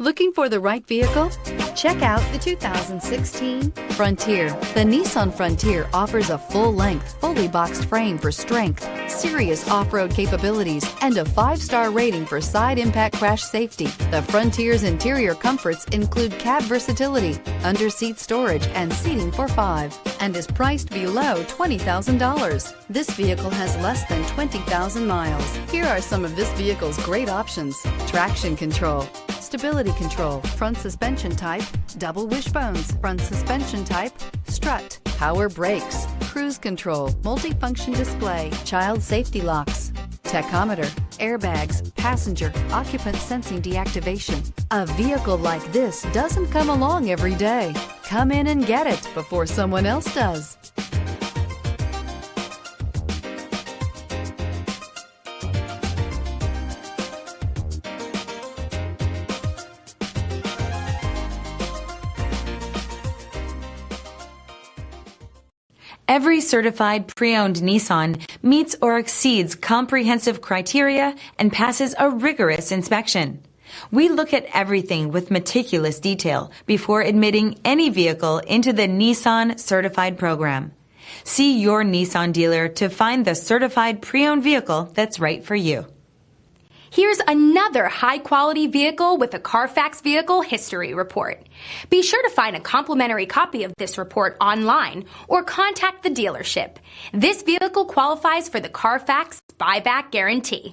Looking for the right vehicle? Check out the 2016 Frontier. The Nissan Frontier offers a full-length, fully boxed frame for strength, serious off-road capabilities, and a 5-star rating for side impact crash safety. The Frontier's interior comforts include cab versatility, under-seat storage, and seating for 5, and is priced below $20,000. This vehicle has less than 20,000 miles. Here are some of this vehicle's great options: traction control, stability control, front suspension type, double wishbones, front suspension type, strut, power brakes, cruise control, multifunction display, child safety locks, tachometer, airbags, passenger, occupant sensing deactivation. A vehicle like this doesn't come along every day. Come in and get it before someone else does. Every certified pre-owned Nissan meets or exceeds comprehensive criteria and passes a rigorous inspection. We look at everything with meticulous detail before admitting any vehicle into the Nissan Certified program. See your Nissan dealer to find the certified pre-owned vehicle that's right for you. Here's another high-quality vehicle with a Carfax Vehicle History Report. Be sure to find a complimentary copy of this report online or contact the dealership. This vehicle qualifies for the Carfax Buyback Guarantee.